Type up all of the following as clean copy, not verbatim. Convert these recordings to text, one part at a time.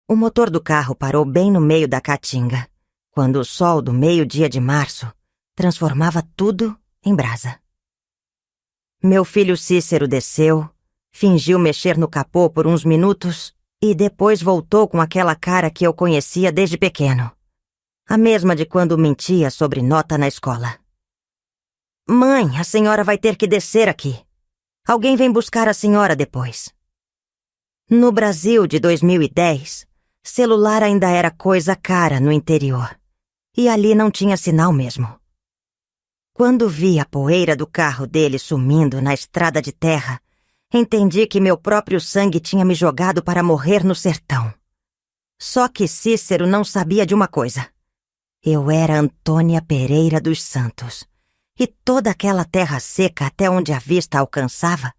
O motor do carro parou bem no meio da caatinga, quando o sol do meio-dia de março transformava tudo em brasa. Meu filho Cícero desceu, fingiu mexer no capô por uns minutos e depois voltou com aquela cara que eu conhecia desde pequeno. A mesma de quando mentia sobre nota na escola. "Mãe, a senhora vai ter que descer aqui. Alguém vem buscar a senhora depois." No Brasil de 2010, celular ainda era coisa cara no interior. E ali não tinha sinal mesmo. Quando vi a poeira do carro dele sumindo na estrada de terra, entendi que meu próprio sangue tinha me jogado para morrer no sertão. Só que Cícero não sabia de uma coisa. Eu era Antônia Pereira dos Santos. E toda aquela terra seca até onde a vista alcançava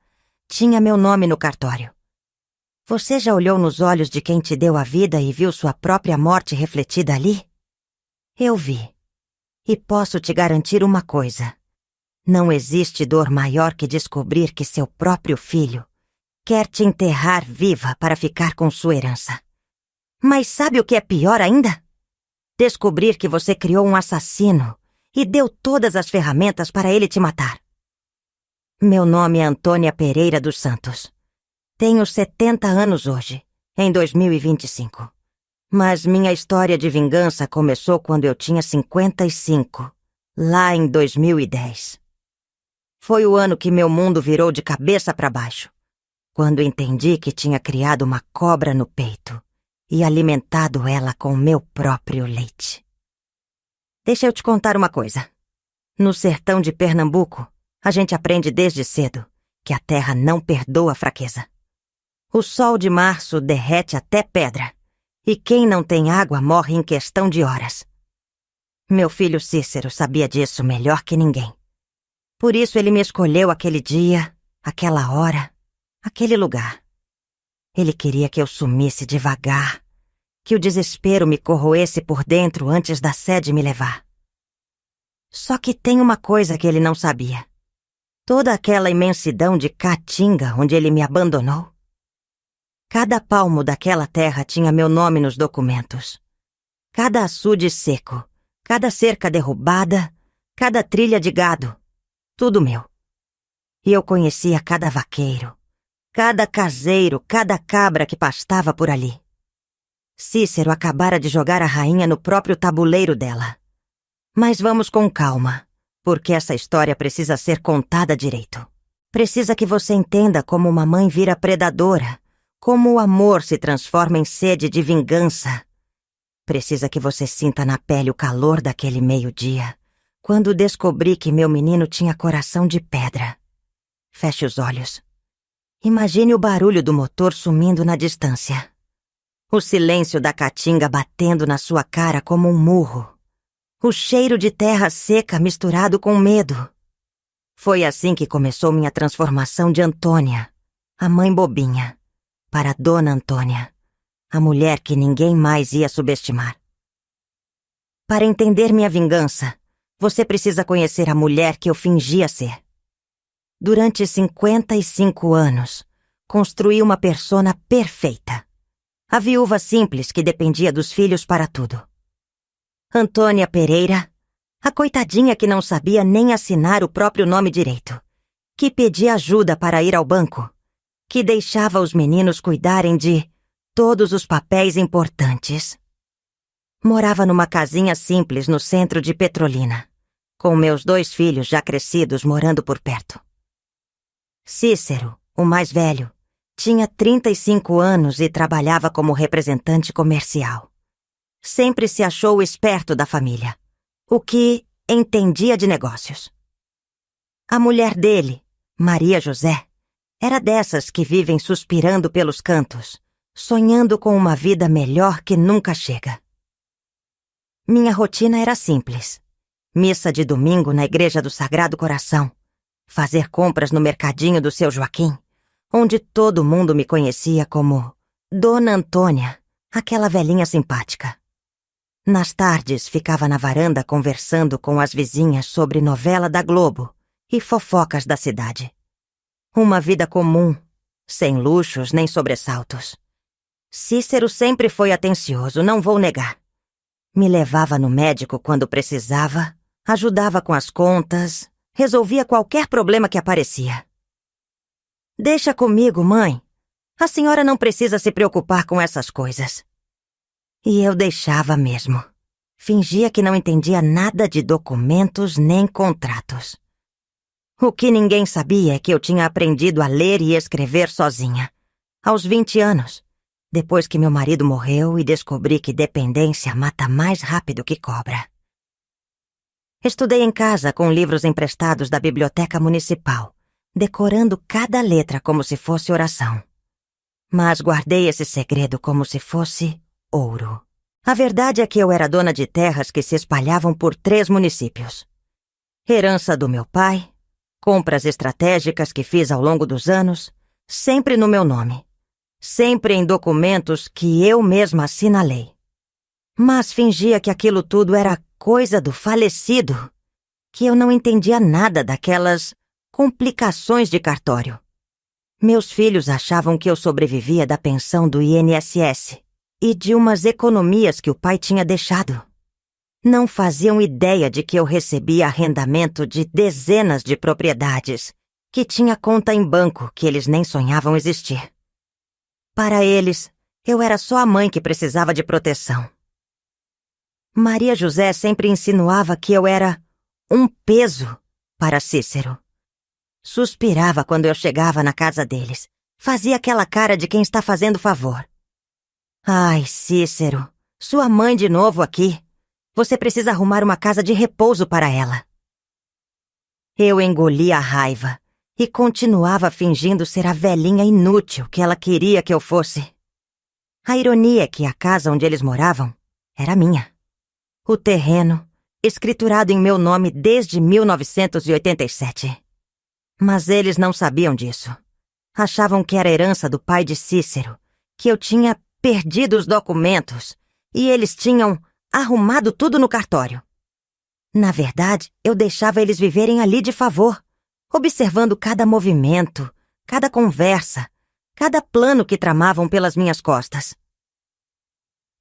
tinha meu nome no cartório. Você já olhou nos olhos de quem te deu a vida e viu sua própria morte refletida ali? Eu vi. E posso te garantir uma coisa. Não existe dor maior que descobrir que seu próprio filho quer te enterrar viva para ficar com sua herança. Mas sabe o que é pior ainda? Descobrir que você criou um assassino e deu todas as ferramentas para ele te matar. Meu nome é Antônia Pereira dos Santos. Tenho 70 anos hoje, em 2025. Mas minha história de vingança começou quando eu tinha 55, lá em 2010. Foi o ano que meu mundo virou de cabeça para baixo, quando entendi que tinha criado uma cobra no peito e alimentado ela com meu próprio leite. Deixa eu te contar uma coisa. No sertão de Pernambuco, a gente aprende desde cedo que a terra não perdoa a fraqueza. O sol de março derrete até pedra. E quem não tem água morre em questão de horas. Meu filho Cícero sabia disso melhor que ninguém. Por isso ele me escolheu aquele dia, aquela hora, aquele lugar. Ele queria que eu sumisse devagar, que o desespero me corroesse por dentro antes da sede me levar. Só que tem uma coisa que ele não sabia. Toda aquela imensidão de caatinga onde ele me abandonou. Cada palmo daquela terra tinha meu nome nos documentos. Cada açude seco, cada cerca derrubada, cada trilha de gado. Tudo meu. E eu conhecia cada vaqueiro, cada caseiro, cada cabra que pastava por ali. Cícero acabara de jogar a rainha no próprio tabuleiro dela. Mas vamos com calma, porque essa história precisa ser contada direito. Precisa que você entenda como uma mãe vira predadora, como o amor se transforma em sede de vingança. Precisa que você sinta na pele o calor daquele meio-dia, quando descobri que meu menino tinha coração de pedra. Feche os olhos. Imagine o barulho do motor sumindo na distância. O silêncio da caatinga batendo na sua cara como um murro. O cheiro de terra seca misturado com medo. Foi assim que começou minha transformação de Antônia, a mãe bobinha, para Dona Antônia, a mulher que ninguém mais ia subestimar. Para entender minha vingança, você precisa conhecer a mulher que eu fingia ser. Durante 55 anos, construí uma persona perfeita. A viúva simples que dependia dos filhos para tudo. Antônia Pereira, a coitadinha que não sabia nem assinar o próprio nome direito, que pedia ajuda para ir ao banco, que deixava os meninos cuidarem de todos os papéis importantes. Morava numa casinha simples no centro de Petrolina, com meus 2 filhos já crescidos morando por perto. Cícero, o mais velho, tinha 35 anos e trabalhava como representante comercial. Sempre se achou o esperto da família, o que entendia de negócios. A mulher dele, Maria José, era dessas que vivem suspirando pelos cantos, sonhando com uma vida melhor que nunca chega. Minha rotina era simples. Missa de domingo na igreja do Sagrado Coração, fazer compras no mercadinho do Seu Joaquim, onde todo mundo me conhecia como Dona Antônia, aquela velhinha simpática. Nas tardes ficava na varanda conversando com as vizinhas sobre novela da Globo e fofocas da cidade. Uma vida comum, sem luxos nem sobressaltos. Cícero sempre foi atencioso, não vou negar. Me levava no médico quando precisava, ajudava com as contas, resolvia qualquer problema que aparecia. Deixa comigo, mãe. A senhora não precisa se preocupar com essas coisas. E eu deixava mesmo. Fingia que não entendia nada de documentos nem contratos. O que ninguém sabia é que eu tinha aprendido a ler e escrever sozinha, aos 20 anos, depois que meu marido morreu e descobri que dependência mata mais rápido que cobra. Estudei em casa com livros emprestados da biblioteca municipal, decorando cada letra como se fosse oração. Mas guardei esse segredo como se fosse ouro. A verdade é que eu era dona de terras que se espalhavam por 3 municípios. Herança do meu pai, compras estratégicas que fiz ao longo dos anos, sempre no meu nome. Sempre em documentos que eu mesma assinalei. Mas fingia que aquilo tudo era coisa do falecido, que eu não entendia nada daquelas complicações de cartório. Meus filhos achavam que eu sobrevivia da pensão do INSS e de umas economias que o pai tinha deixado. Não faziam ideia de que eu recebia arrendamento de dezenas de propriedades, que tinha conta em banco que eles nem sonhavam existir. Para eles, eu era só a mãe que precisava de proteção. Maria José sempre insinuava que eu era um peso para Cícero. Suspirava quando eu chegava na casa deles. Fazia aquela cara de quem está fazendo favor. Ai, Cícero, sua mãe de novo aqui. Você precisa arrumar uma casa de repouso para ela. Eu engolia a raiva e continuava fingindo ser a velhinha inútil que ela queria que eu fosse. A ironia é que a casa onde eles moravam era minha. O terreno, escriturado em meu nome desde 1987. Mas eles não sabiam disso. Achavam que era herança do pai de Cícero, que eu tinha perdido os documentos e eles tinham arrumado tudo no cartório. Na verdade, eu deixava eles viverem ali de favor, observando cada movimento, cada conversa, cada plano que tramavam pelas minhas costas.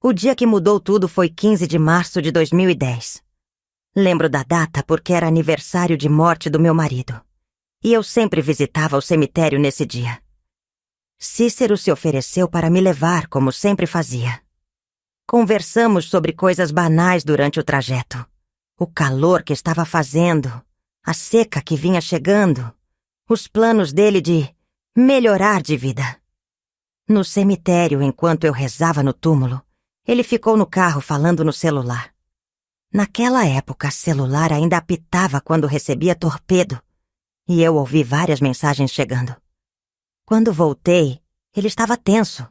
O dia que mudou tudo foi 15 de março de 2010. Lembro da data porque era aniversário de morte do meu marido. E eu sempre visitava o cemitério nesse dia. Cícero se ofereceu para me levar, como sempre fazia. Conversamos sobre coisas banais durante o trajeto. O calor que estava fazendo, a seca que vinha chegando, os planos dele de melhorar de vida. No cemitério, enquanto eu rezava no túmulo, ele ficou no carro falando no celular. Naquela época, celular ainda apitava quando recebia torpedo, e eu ouvi várias mensagens chegando. Quando voltei, ele estava tenso,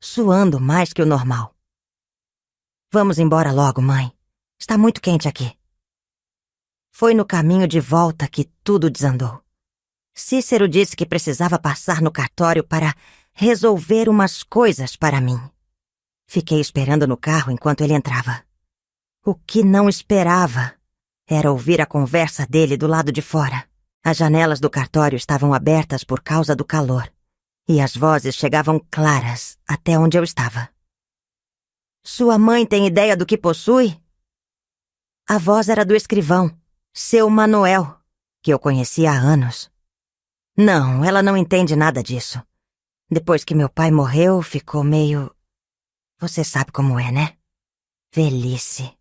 suando mais que o normal. Vamos embora logo, mãe. Está muito quente aqui. Foi no caminho de volta que tudo desandou. Cícero disse que precisava passar no cartório para resolver umas coisas para mim. Fiquei esperando no carro enquanto ele entrava. O que não esperava era ouvir a conversa dele do lado de fora. As janelas do cartório estavam abertas por causa do calor, e as vozes chegavam claras até onde eu estava. Sua mãe tem ideia do que possui? A voz era do escrivão, seu Manuel, que eu conhecia há anos. Não, ela não entende nada disso. Depois que meu pai morreu, ficou meio... Você sabe como é, né? Velhice.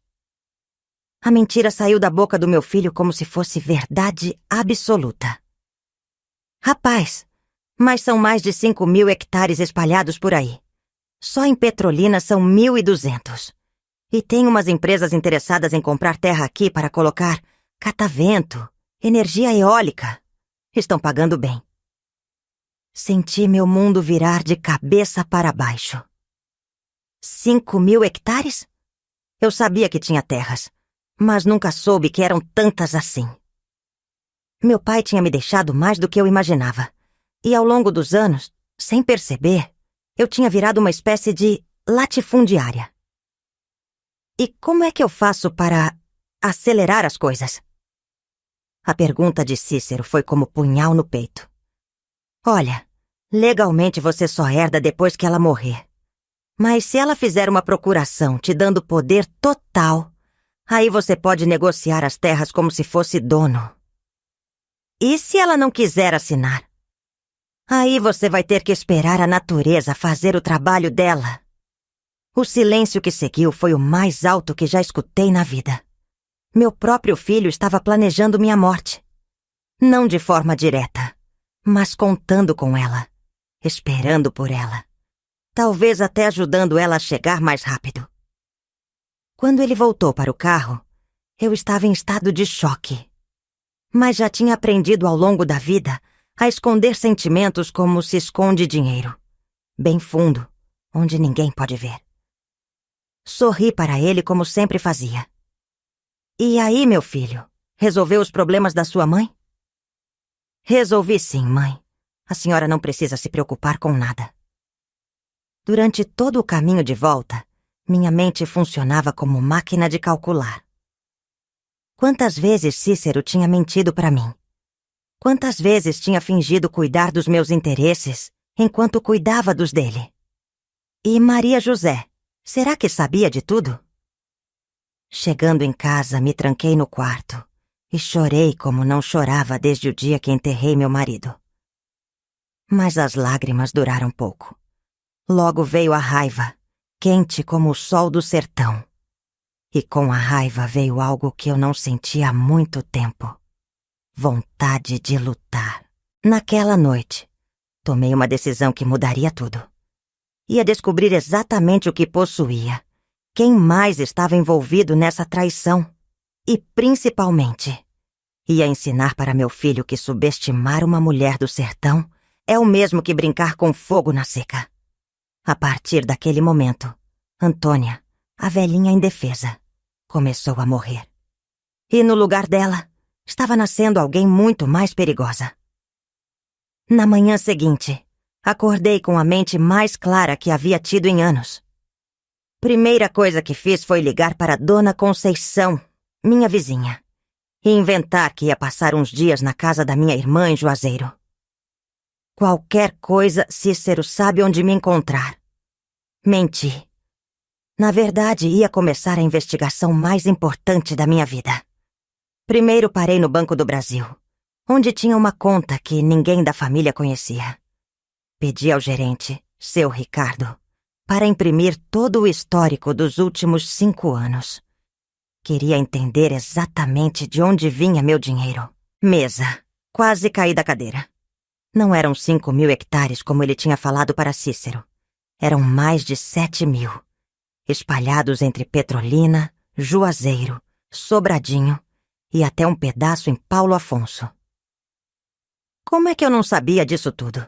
A mentira saiu da boca do meu filho como se fosse verdade absoluta. Rapaz, mas são mais de 5.000 hectares espalhados por aí. Só em Petrolina são 1.200. E tem umas empresas interessadas em comprar terra aqui para colocar catavento, energia eólica. Estão pagando bem. Senti meu mundo virar de cabeça para baixo. 5.000 hectares? Eu sabia que tinha terras, mas nunca soube que eram tantas assim. Meu pai tinha me deixado mais do que eu imaginava. E ao longo dos anos, sem perceber, eu tinha virado uma espécie de latifundiária. E como é que eu faço para acelerar as coisas? A pergunta de Cícero foi como punhal no peito. Olha, legalmente você só herda depois que ela morrer. Mas se ela fizer uma procuração te dando poder total, aí você pode negociar as terras como se fosse dono. E se ela não quiser assinar? Aí você vai ter que esperar a natureza fazer o trabalho dela. O silêncio que seguiu foi o mais alto que já escutei na vida. Meu próprio filho estava planejando minha morte. Não de forma direta, mas contando com ela, esperando por ela. Talvez até ajudando ela a chegar mais rápido. Quando ele voltou para o carro, eu estava em estado de choque. Mas já tinha aprendido ao longo da vida a esconder sentimentos como se esconde dinheiro. Bem fundo, onde ninguém pode ver. Sorri para ele como sempre fazia. E aí, meu filho, resolveu os problemas da sua mãe? Resolvi sim, mãe. A senhora não precisa se preocupar com nada. Durante todo o caminho de volta, minha mente funcionava como máquina de calcular. Quantas vezes Cícero tinha mentido para mim? Quantas vezes tinha fingido cuidar dos meus interesses enquanto cuidava dos dele? E Maria José, será que sabia de tudo? Chegando em casa, me tranquei no quarto e chorei como não chorava desde o dia que enterrei meu marido. Mas as lágrimas duraram pouco. Logo veio a raiva, quente como o sol do sertão. E com a raiva veio algo que eu não sentia há muito tempo. Vontade de lutar. Naquela noite, tomei uma decisão que mudaria tudo. Ia descobrir exatamente o que possuía, quem mais estava envolvido nessa traição. E, principalmente, ia ensinar para meu filho que subestimar uma mulher do sertão é o mesmo que brincar com fogo na seca. A partir daquele momento, Antônia, a velhinha indefesa, começou a morrer. E no lugar dela, estava nascendo alguém muito mais perigosa. Na manhã seguinte, acordei com a mente mais clara que havia tido em anos. Primeira coisa que fiz foi ligar para Dona Conceição, minha vizinha, e inventar que ia passar uns dias na casa da minha irmã em Juazeiro. Qualquer coisa, Cícero sabe onde me encontrar. Menti. Na verdade, ia começar a investigação mais importante da minha vida. Primeiro parei no Banco do Brasil, onde tinha uma conta que ninguém da família conhecia. Pedi ao gerente, seu Ricardo, para imprimir todo o histórico dos últimos 5 anos. Queria entender exatamente de onde vinha meu dinheiro. Mesa. Quase caí da cadeira. Não eram 5.000 hectares como ele tinha falado para Cícero. Eram mais de 7.000, espalhados entre Petrolina, Juazeiro, Sobradinho e até um pedaço em Paulo Afonso. Como é que eu não sabia disso tudo?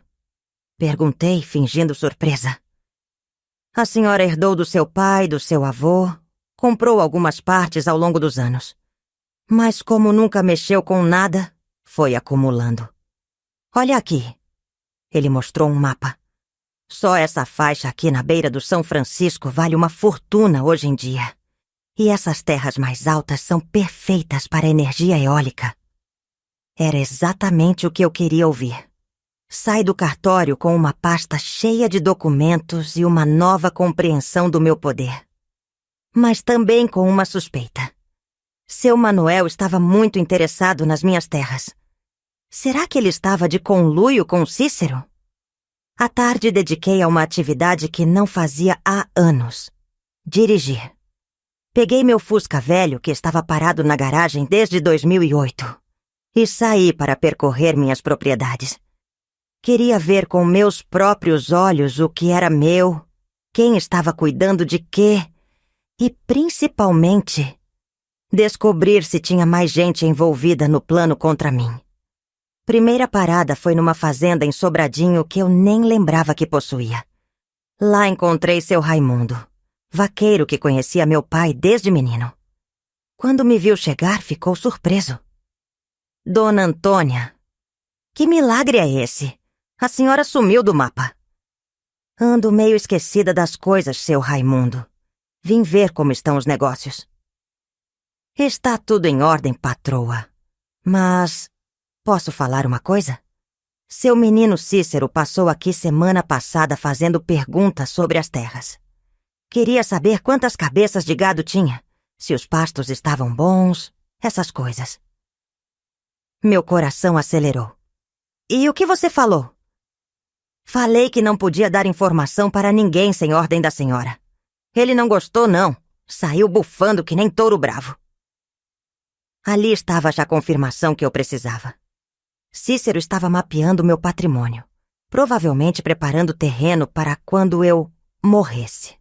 Perguntei, fingindo surpresa. A senhora herdou do seu pai, do seu avô, comprou algumas partes ao longo dos anos. Mas como nunca mexeu com nada, foi acumulando. Olha aqui. Ele mostrou um mapa. Só essa faixa aqui na beira do São Francisco vale uma fortuna hoje em dia. E essas terras mais altas são perfeitas para energia eólica. Era exatamente o que eu queria ouvir. Sai do cartório com uma pasta cheia de documentos e uma nova compreensão do meu poder. Mas também com uma suspeita. Seu Manuel estava muito interessado nas minhas terras. Será que ele estava de conluio com Cícero? À tarde dediquei a uma atividade que não fazia há anos. Dirigir. Peguei meu Fusca velho, que estava parado na garagem desde 2008, e saí para percorrer minhas propriedades. Queria ver com meus próprios olhos o que era meu, quem estava cuidando de quê, e, principalmente, descobrir se tinha mais gente envolvida no plano contra mim. Primeira parada foi numa fazenda em Sobradinho que eu nem lembrava que possuía. Lá encontrei seu Raimundo, vaqueiro que conhecia meu pai desde menino. Quando me viu chegar, ficou surpreso. Dona Antônia, que milagre é esse? A senhora sumiu do mapa. Ando meio esquecida das coisas, seu Raimundo. Vim ver como estão os negócios. Está tudo em ordem, patroa. Mas... posso falar uma coisa? Seu menino Cícero passou aqui semana passada fazendo perguntas sobre as terras. Queria saber quantas cabeças de gado tinha, se os pastos estavam bons, essas coisas. Meu coração acelerou. E o que você falou? Falei que não podia dar informação para ninguém sem ordem da senhora. Ele não gostou, não. Saiu bufando que nem touro bravo. Ali estava já a confirmação que eu precisava. Cícero estava mapeando meu patrimônio, provavelmente preparando o terreno para quando eu morresse.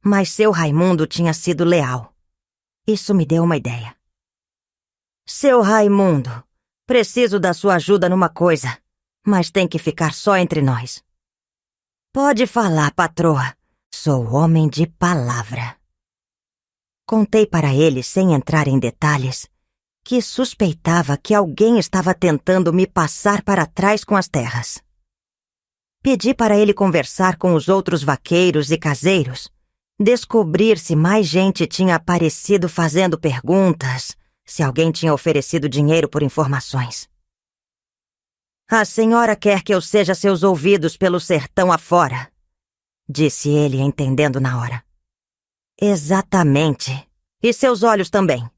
Mas seu Raimundo tinha sido leal. Isso me deu uma ideia. Seu Raimundo, preciso da sua ajuda numa coisa, mas tem que ficar só entre nós. Pode falar, patroa. Sou homem de palavra. Contei para ele, sem entrar em detalhes, que suspeitava que alguém estava tentando me passar para trás com as terras. Pedi para ele conversar com os outros vaqueiros e caseiros, descobrir se mais gente tinha aparecido fazendo perguntas, se alguém tinha oferecido dinheiro por informações. A senhora quer que eu seja seus ouvidos pelo sertão afora, disse ele, entendendo na hora. Exatamente. E seus olhos também.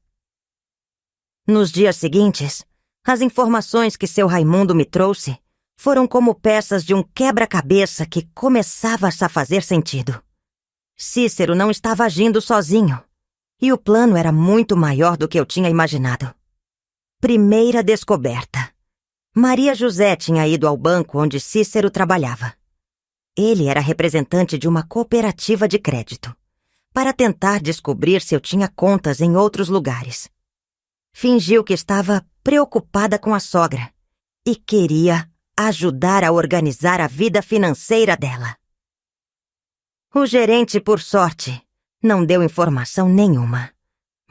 Nos dias seguintes, as informações que seu Raimundo me trouxe foram como peças de um quebra-cabeça que começava a fazer sentido. Cícero não estava agindo sozinho, e o plano era muito maior do que eu tinha imaginado. Primeira descoberta. Maria José tinha ido ao banco onde Cícero trabalhava. Ele era representante de uma cooperativa de crédito, para tentar descobrir se eu tinha contas em outros lugares. Fingiu que estava preocupada com a sogra e queria ajudar a organizar a vida financeira dela. O gerente, por sorte, não deu informação nenhuma,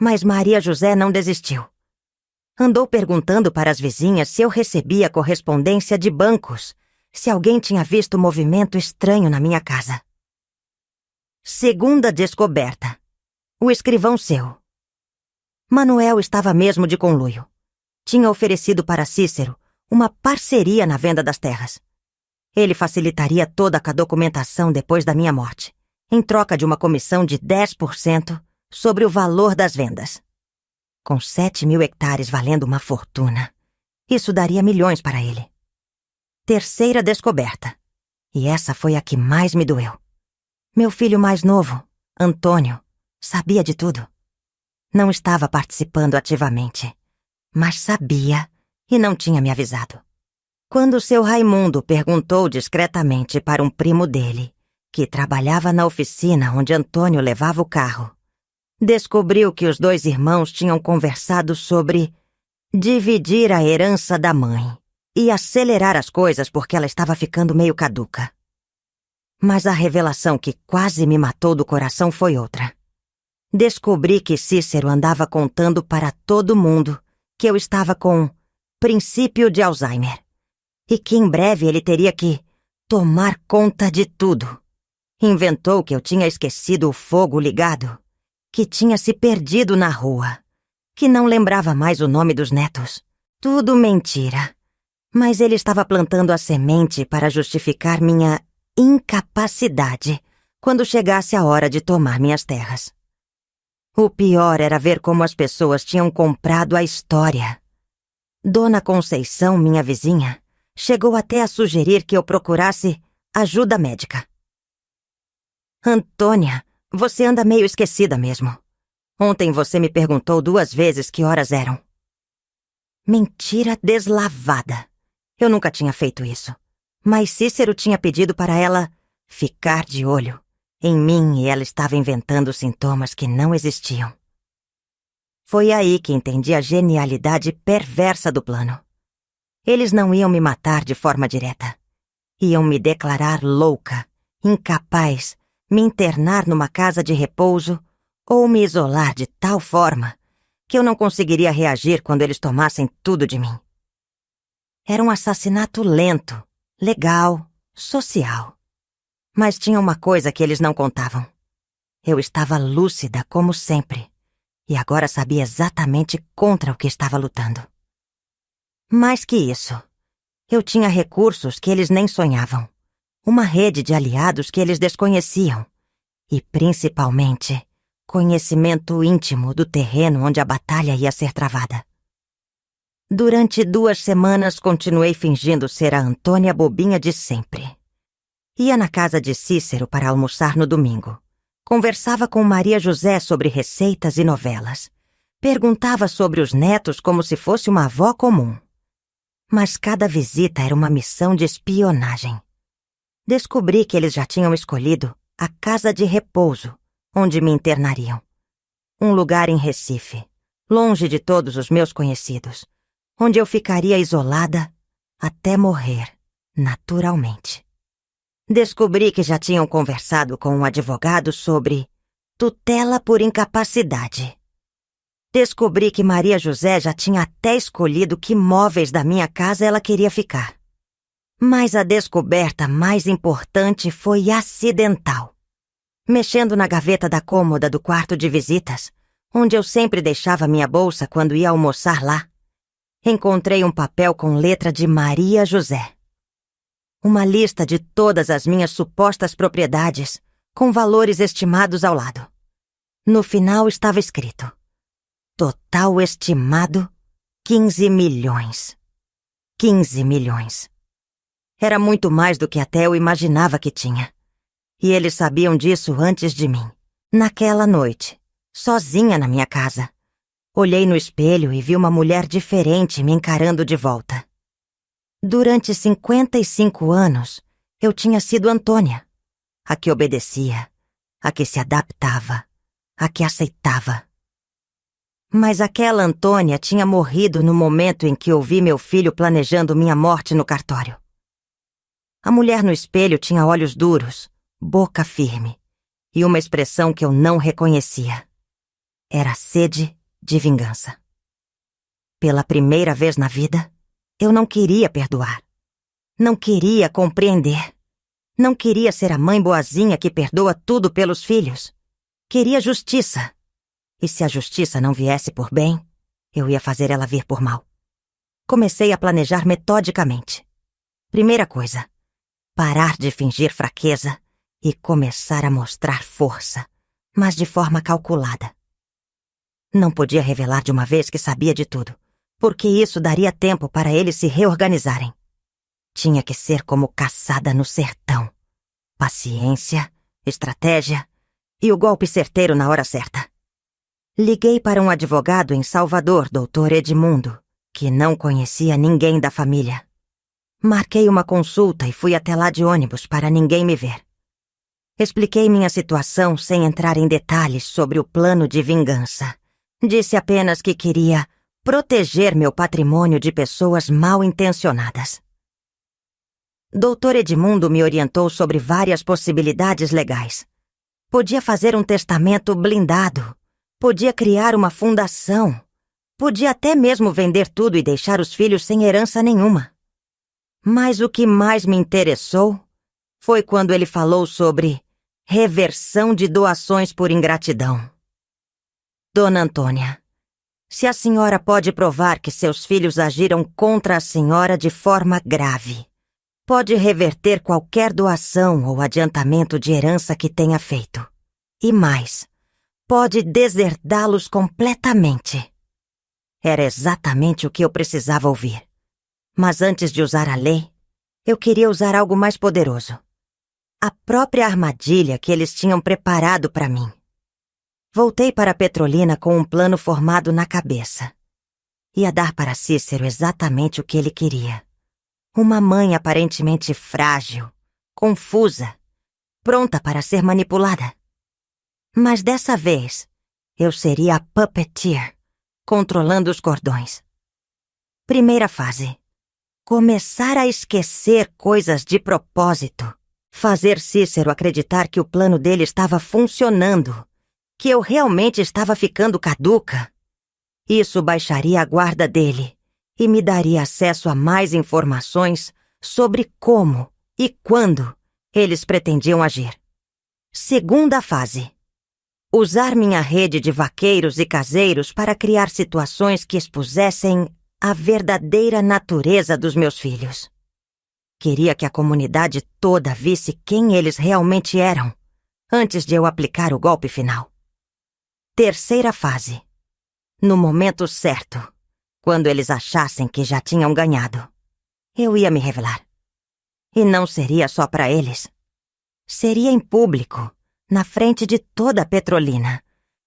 mas Maria José não desistiu. Andou perguntando para as vizinhas se eu recebia correspondência de bancos, se alguém tinha visto movimento estranho na minha casa. Segunda descoberta. O escrivão seu. Manuel estava mesmo de conluio. Tinha oferecido para Cícero uma parceria na venda das terras. Ele facilitaria toda a documentação depois da minha morte, em troca de uma comissão de 10% sobre o valor das vendas. Com 7.000 hectares valendo uma fortuna, isso daria milhões para ele. Terceira descoberta. E essa foi a que mais me doeu. Meu filho mais novo, Antônio, sabia de tudo. Não estava participando ativamente, mas sabia e não tinha me avisado. Quando seu Raimundo perguntou discretamente para um primo dele, que trabalhava na oficina onde Antônio levava o carro, descobriu que os dois irmãos tinham conversado sobre dividir a herança da mãe e acelerar as coisas porque ela estava ficando meio caduca. Mas a revelação que quase me matou do coração foi outra. Descobri que Cícero andava contando para todo mundo que eu estava com princípio de Alzheimer e que em breve ele teria que tomar conta de tudo. Inventou que eu tinha esquecido o fogo ligado, que tinha se perdido na rua, que não lembrava mais o nome dos netos. Tudo mentira. Mas ele estava plantando a semente para justificar minha incapacidade quando chegasse a hora de tomar minhas terras. O pior era ver como as pessoas tinham comprado a história. Dona Conceição, minha vizinha, chegou até a sugerir que eu procurasse ajuda médica. Antônia, você anda meio esquecida mesmo. Ontem você me perguntou 2 vezes que horas eram. Mentira deslavada. Eu nunca tinha feito isso. Mas Cícero tinha pedido para ela ficar de olho em mim e ela estava inventando sintomas que não existiam. Foi aí que entendi a genialidade perversa do plano. Eles não iam me matar de forma direta. Iam me declarar louca, incapaz, me internar numa casa de repouso ou me isolar de tal forma que eu não conseguiria reagir quando eles tomassem tudo de mim. Era um assassinato lento, legal, social. Mas tinha uma coisa que eles não contavam. Eu estava lúcida como sempre, e agora sabia exatamente contra o que estava lutando. Mais que isso, eu tinha recursos que eles nem sonhavam, uma rede de aliados que eles desconheciam, e, principalmente, conhecimento íntimo do terreno onde a batalha ia ser travada. Durante 2 semanas continuei fingindo ser a Antônia bobinha de sempre. Ia na casa de Cícero para almoçar no domingo. Conversava com Maria José sobre receitas e novelas. Perguntava sobre os netos como se fosse uma avó comum. Mas cada visita era uma missão de espionagem. Descobri que eles já tinham escolhido a casa de repouso, onde me internariam. Um lugar em Recife, longe de todos os meus conhecidos, onde eu ficaria isolada até morrer, naturalmente. Descobri que já tinham conversado com um advogado sobre tutela por incapacidade. Descobri que Maria José já tinha até escolhido que móveis da minha casa ela queria ficar. Mas a descoberta mais importante foi acidental. Mexendo na gaveta da cômoda do quarto de visitas, onde eu sempre deixava minha bolsa quando ia almoçar lá, encontrei um papel com letra de Maria José. Uma lista de todas as minhas supostas propriedades, com valores estimados ao lado. No final estava escrito: total estimado 15 milhões. 15 milhões. Era muito mais do que até eu imaginava que tinha. E eles sabiam disso antes de mim. Naquela noite, sozinha na minha casa, olhei no espelho e vi uma mulher diferente me encarando de volta. Durante 55 anos, eu tinha sido Antônia, a que obedecia, a que se adaptava, a que aceitava. Mas aquela Antônia tinha morrido no momento em que ouvi meu filho planejando minha morte no cartório. A mulher no espelho tinha olhos duros, boca firme e uma expressão que eu não reconhecia. Era sede de vingança. Pela primeira vez na vida, eu não queria perdoar. Não queria compreender. Não queria ser a mãe boazinha que perdoa tudo pelos filhos. Queria justiça. E se a justiça não viesse por bem, eu ia fazer ela vir por mal. Comecei a planejar metodicamente. Primeira coisa, parar de fingir fraqueza e começar a mostrar força, mas de forma calculada. Não podia revelar de uma vez que sabia de tudo, porque isso daria tempo para eles se reorganizarem. Tinha que ser como caçada no sertão. Paciência, estratégia e o golpe certeiro na hora certa. Liguei para um advogado em Salvador, Dr. Edmundo, que não conhecia ninguém da família. Marquei uma consulta e fui até lá de ônibus para ninguém me ver. Expliquei minha situação sem entrar em detalhes sobre o plano de vingança. Disse apenas que queria proteger meu patrimônio de pessoas mal intencionadas. Dr. Edmundo me orientou sobre várias possibilidades legais. Podia fazer um testamento blindado. Podia criar uma fundação. Podia até mesmo vender tudo e deixar os filhos sem herança nenhuma. Mas o que mais me interessou foi quando ele falou sobre reversão de doações por ingratidão. Dona Antônia, se a senhora pode provar que seus filhos agiram contra a senhora de forma grave, pode reverter qualquer doação ou adiantamento de herança que tenha feito. E mais, pode deserdá-los completamente. Era exatamente o que eu precisava ouvir. Mas antes de usar a lei, eu queria usar algo mais poderoso. A própria armadilha que eles tinham preparado para mim. Voltei para Petrolina com um plano formado na cabeça. Ia dar para Cícero exatamente o que ele queria. Uma mãe aparentemente frágil, confusa, pronta para ser manipulada. Mas dessa vez, eu seria a puppeteer, controlando os cordões. Primeira fase. Começar a esquecer coisas de propósito. Fazer Cícero acreditar que o plano dele estava funcionando, que eu realmente estava ficando caduca. Isso baixaria a guarda dele e me daria acesso a mais informações sobre como e quando eles pretendiam agir. Segunda fase. Usar minha rede de vaqueiros e caseiros para criar situações que expusessem a verdadeira natureza dos meus filhos. Queria que a comunidade toda visse quem eles realmente eram, antes de eu aplicar o golpe final. Terceira fase. No momento certo, quando eles achassem que já tinham ganhado, eu ia me revelar. E não seria só para eles. Seria em público, na frente de toda a Petrolina,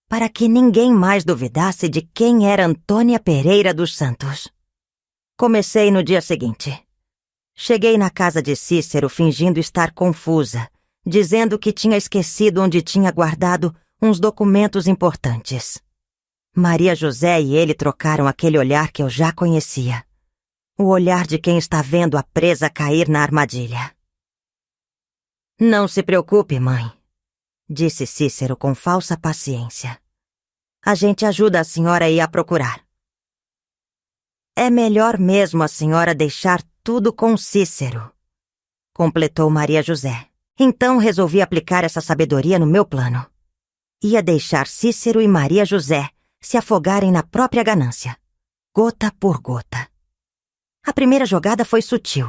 para que ninguém mais duvidasse de quem era Antônia Pereira dos Santos. Comecei no dia seguinte. Cheguei na casa de Cícero fingindo estar confusa, dizendo que tinha esquecido onde tinha guardado uns documentos importantes. Maria José e ele trocaram aquele olhar que eu já conhecia. O olhar de quem está vendo a presa cair na armadilha. "Não se preocupe, mãe", disse Cícero com falsa paciência. "A gente ajuda a senhora a ir a procurar." "É melhor mesmo a senhora deixar tudo com Cícero", completou Maria José. Então resolvi aplicar essa sabedoria no meu plano. Ia deixar Cícero e Maria José se afogarem na própria ganância, gota por gota. A primeira jogada foi sutil.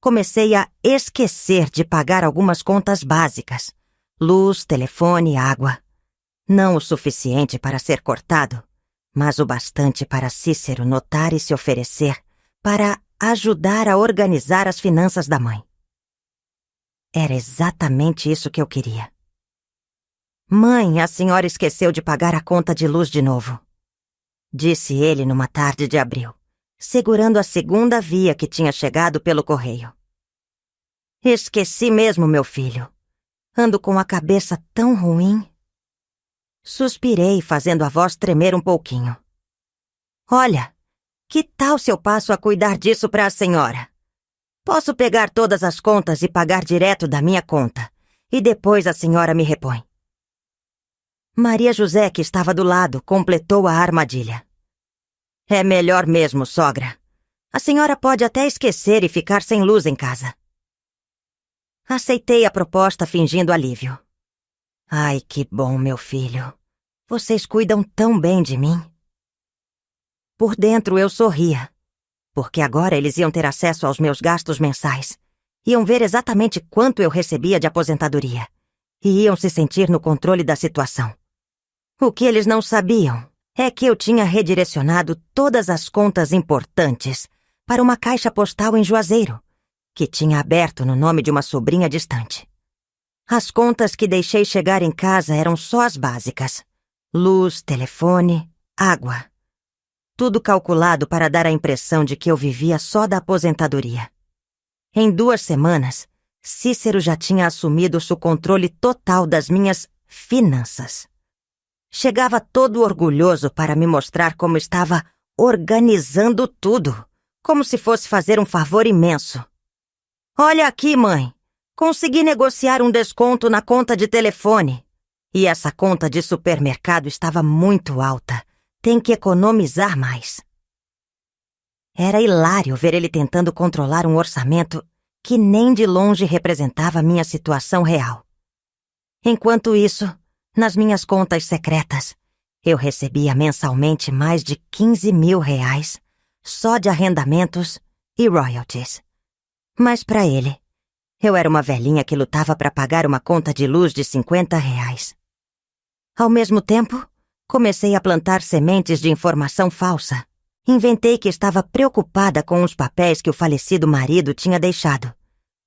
Comecei a esquecer de pagar algumas contas básicas: luz, telefone, água. Não o suficiente para ser cortado, mas o bastante para Cícero notar e se oferecer para ajudar a organizar as finanças da mãe. Era exatamente isso que eu queria. "Mãe, a senhora esqueceu de pagar a conta de luz de novo", disse ele numa tarde de abril, segurando a segunda via que tinha chegado pelo correio. "Esqueci mesmo, meu filho. Ando com a cabeça tão ruim." Suspirei, fazendo a voz tremer um pouquinho. "Olha, que tal se eu passo a cuidar disso para a senhora? Posso pegar todas as contas e pagar direto da minha conta, e depois a senhora me repõe." Maria José, que estava do lado, completou a armadilha. "É melhor mesmo, sogra. A senhora pode até esquecer e ficar sem luz em casa." Aceitei a proposta fingindo alívio. "Ai, que bom, meu filho. Vocês cuidam tão bem de mim." Por dentro eu sorria, porque agora eles iam ter acesso aos meus gastos mensais, iam ver exatamente quanto eu recebia de aposentadoria, e iam se sentir no controle da situação. O que eles não sabiam é que eu tinha redirecionado todas as contas importantes para uma caixa postal em Juazeiro, que tinha aberto no nome de uma sobrinha distante. As contas que deixei chegar em casa eram só as básicas: luz, telefone, água. Tudo calculado para dar a impressão de que eu vivia só da aposentadoria. Em 2 semanas, Cícero já tinha assumido o controle total das minhas finanças. Chegava todo orgulhoso para me mostrar como estava organizando tudo, como se fosse fazer um favor imenso. "Olha aqui, mãe, consegui negociar um desconto na conta de telefone. E essa conta de supermercado estava muito alta. Tem que economizar mais." Era hilário ver ele tentando controlar um orçamento que nem de longe representava minha situação real. Enquanto isso, nas minhas contas secretas, eu recebia mensalmente mais de 15 mil reais só de arrendamentos e royalties. Mas para ele, eu era uma velhinha que lutava para pagar uma conta de luz de 50 reais. Ao mesmo tempo, comecei a plantar sementes de informação falsa. Inventei que estava preocupada com os papéis que o falecido marido tinha deixado,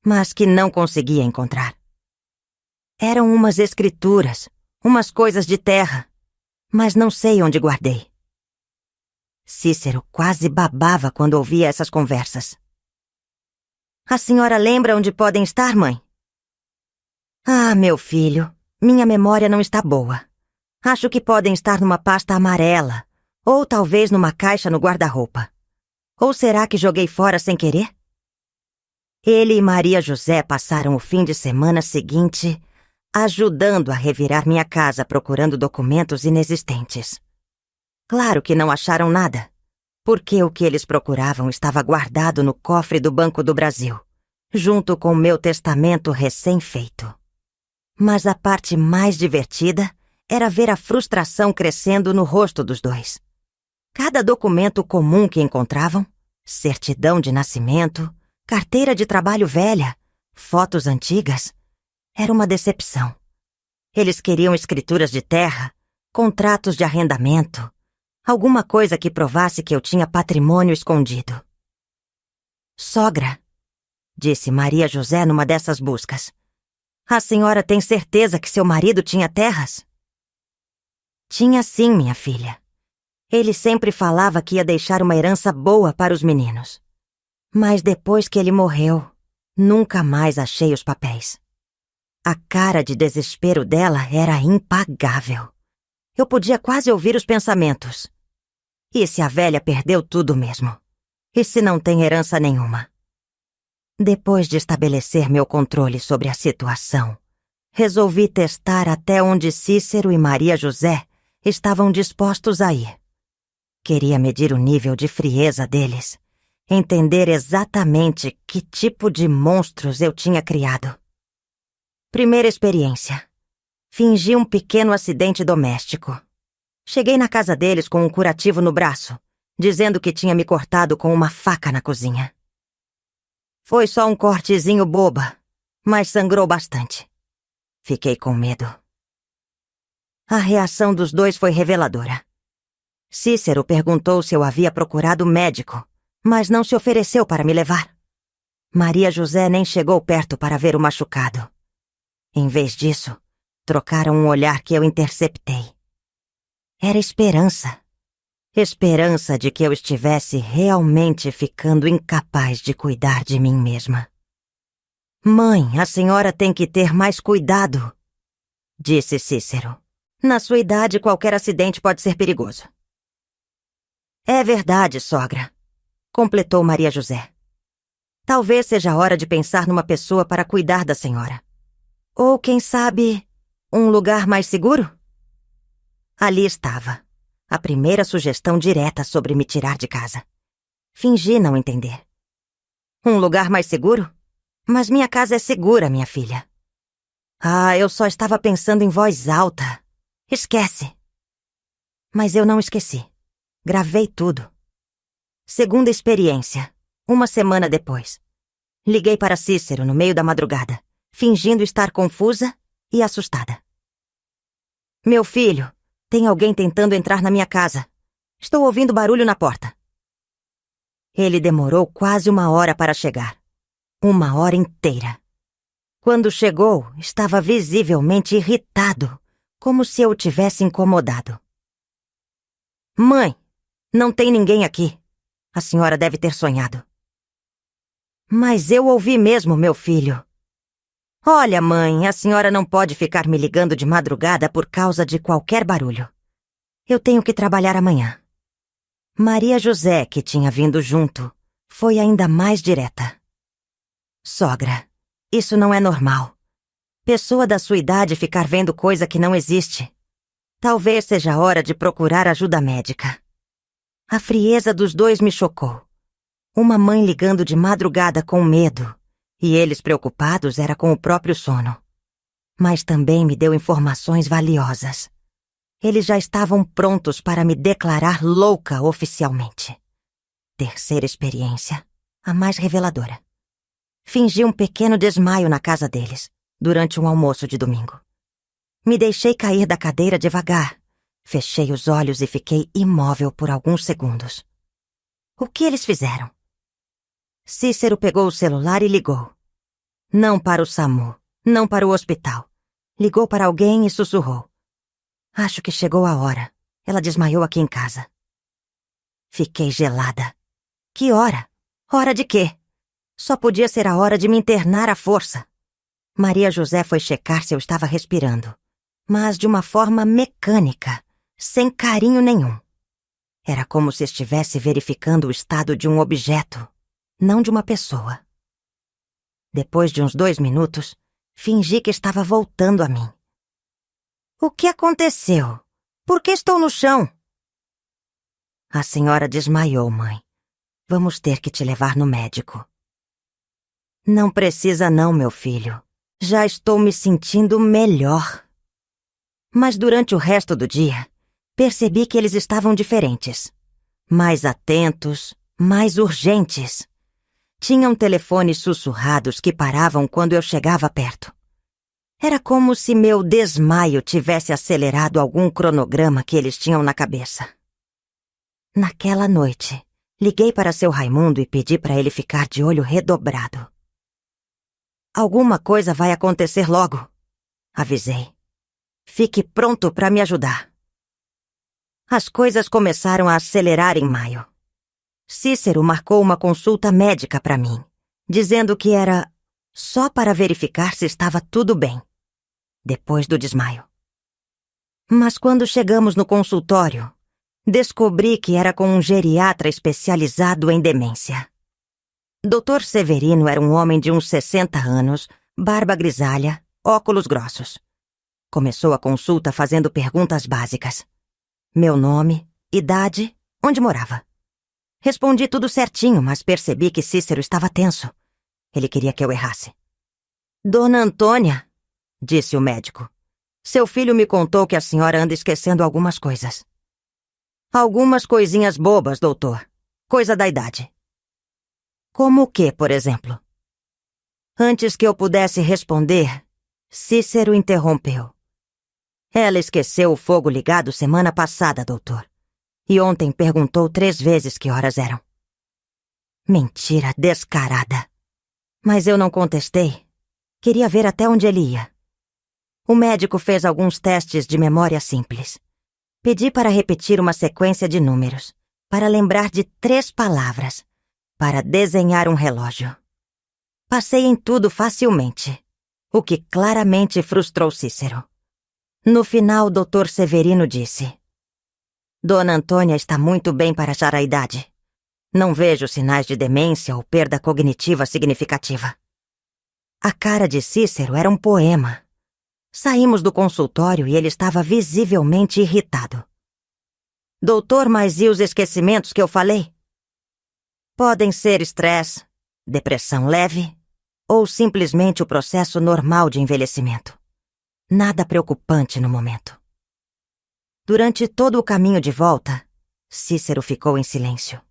mas que não conseguia encontrar. Eram umas escrituras, umas coisas de terra, mas não sei onde guardei. Cícero quase babava quando ouvia essas conversas. "A senhora lembra onde podem estar, mãe?" "Ah, meu filho, minha memória não está boa. Acho que podem estar numa pasta amarela, ou talvez numa caixa no guarda-roupa. Ou será que joguei fora sem querer?" Ele e Maria José passaram o fim de semana seguinte ajudando a revirar minha casa procurando documentos inexistentes. Claro que não acharam nada, porque o que eles procuravam estava guardado no cofre do Banco do Brasil, junto com meu testamento recém-feito. Mas a parte mais divertida era ver a frustração crescendo no rosto dos dois. Cada documento comum que encontravam, certidão de nascimento, carteira de trabalho velha, fotos antigas, era uma decepção. Eles queriam escrituras de terra, contratos de arrendamento, alguma coisa que provasse que eu tinha patrimônio escondido. Sogra, disse Maria José numa dessas buscas, a senhora tem certeza que seu marido tinha terras? Tinha sim, minha filha. Ele sempre falava que ia deixar uma herança boa para os meninos. Mas depois que ele morreu, nunca mais achei os papéis. A cara de desespero dela era impagável. Eu podia quase ouvir os pensamentos. E se a velha perdeu tudo mesmo? E se não tem herança nenhuma? Depois de estabelecer meu controle sobre a situação, resolvi testar até onde Cícero e Maria José estavam dispostos a ir. Queria medir o nível de frieza deles, entender exatamente que tipo de monstros eu tinha criado. Primeira experiência. Fingi um pequeno acidente doméstico. Cheguei na casa deles com um curativo no braço, dizendo que tinha me cortado com uma faca na cozinha. Foi só um cortezinho boba, mas sangrou bastante. Fiquei com medo. A reação dos dois foi reveladora. Cícero perguntou se eu havia procurado médico, mas não se ofereceu para me levar. Maria José nem chegou perto para ver o machucado. Em vez disso, trocaram um olhar que eu interceptei. Era esperança. Esperança de que eu estivesse realmente ficando incapaz de cuidar de mim mesma. Mãe, a senhora tem que ter mais cuidado, disse Cícero. Na sua idade, qualquer acidente pode ser perigoso. É verdade, sogra, completou Maria José. Talvez seja a hora de pensar numa pessoa para cuidar da senhora. Ou, quem sabe, um lugar mais seguro? Ali estava, a primeira sugestão direta sobre me tirar de casa. Fingi não entender. Um lugar mais seguro? Mas minha casa é segura, minha filha. Ah, eu só estava pensando em voz alta. Esquece. Mas eu não esqueci. Gravei tudo. Segunda experiência, uma semana depois. Liguei para Cícero no meio da madrugada, fingindo estar confusa e assustada. Meu filho, tem alguém tentando entrar na minha casa. Estou ouvindo barulho na porta. Ele demorou quase 1 hora para chegar. 1 hora inteira. Quando chegou, estava visivelmente irritado, como se eu o tivesse incomodado. Mãe, não tem ninguém aqui. A senhora deve ter sonhado. Mas eu ouvi mesmo, meu filho. Olha, mãe, a senhora não pode ficar me ligando de madrugada por causa de qualquer barulho. Eu tenho que trabalhar amanhã. Maria José, que tinha vindo junto, foi ainda mais direta. Sogra, isso não é normal. Pessoa da sua idade ficar vendo coisa que não existe. Talvez seja a hora de procurar ajuda médica. A frieza dos dois me chocou. Uma mãe ligando de madrugada com medo, e eles preocupados era com o próprio sono. Mas também me deu informações valiosas. Eles já estavam prontos para me declarar louca oficialmente. Terceira experiência, a mais reveladora. Fingi um pequeno desmaio na casa deles, durante um almoço de domingo. Me deixei cair da cadeira devagar, fechei os olhos e fiquei imóvel por alguns segundos. O que eles fizeram? Cícero pegou o celular e ligou. Não para o SAMU, não para o hospital. Ligou para alguém e sussurrou. Acho que chegou a hora. Ela desmaiou aqui em casa. Fiquei gelada. Que hora? Hora de quê? Só podia ser a hora de me internar à força. Maria José foi checar se eu estava respirando, mas de uma forma mecânica, sem carinho nenhum. Era como se estivesse verificando o estado de um objeto, não de uma pessoa. Depois de uns 2 minutos, fingi que estava voltando a mim. O que aconteceu? Por que estou no chão? A senhora desmaiou, mãe. Vamos ter que te levar no médico. Não precisa não, meu filho. Já estou me sentindo melhor. Mas durante o resto do dia, percebi que eles estavam diferentes. Mais atentos, mais urgentes. Tinham telefones sussurrados que paravam quando eu chegava perto. Era como se meu desmaio tivesse acelerado algum cronograma que eles tinham na cabeça. Naquela noite, liguei para seu Raimundo e pedi para ele ficar de olho redobrado. Alguma coisa vai acontecer logo, avisei. Fique pronto para me ajudar. As coisas começaram a acelerar em maio. Cícero marcou uma consulta médica para mim, dizendo que era só para verificar se estava tudo bem, depois do desmaio. Mas quando chegamos no consultório, descobri que era com um geriatra especializado em demência. Dr. Severino era um homem de uns 60 anos, barba grisalha, óculos grossos. Começou a consulta fazendo perguntas básicas. Meu nome, idade, onde morava. Respondi tudo certinho, mas percebi que Cícero estava tenso. Ele queria que eu errasse. Dona Antônia, disse o médico, seu filho me contou que a senhora anda esquecendo algumas coisas. Algumas coisinhas bobas, doutor. Coisa da idade. Como o quê, por exemplo? Antes que eu pudesse responder, Cícero interrompeu. Ela esqueceu o fogo ligado semana passada, doutor. E ontem perguntou 3 vezes que horas eram. Mentira descarada. Mas eu não contestei. Queria ver até onde ele ia. O médico fez alguns testes de memória simples. Pedi para repetir uma sequência de números, para lembrar de 3 palavras, para desenhar um relógio. Passei em tudo facilmente, o que claramente frustrou Cícero. No final, o Dr. Severino disse: Dona Antônia está muito bem para achar a idade. Não vejo sinais de demência ou perda cognitiva significativa. A cara de Cícero era um poema. Saímos do consultório e ele estava visivelmente irritado. Doutor, mas e os esquecimentos que eu falei? Podem ser estresse, depressão leve ou simplesmente o processo normal de envelhecimento. Nada preocupante no momento. Durante todo o caminho de volta, Cícero ficou em silêncio.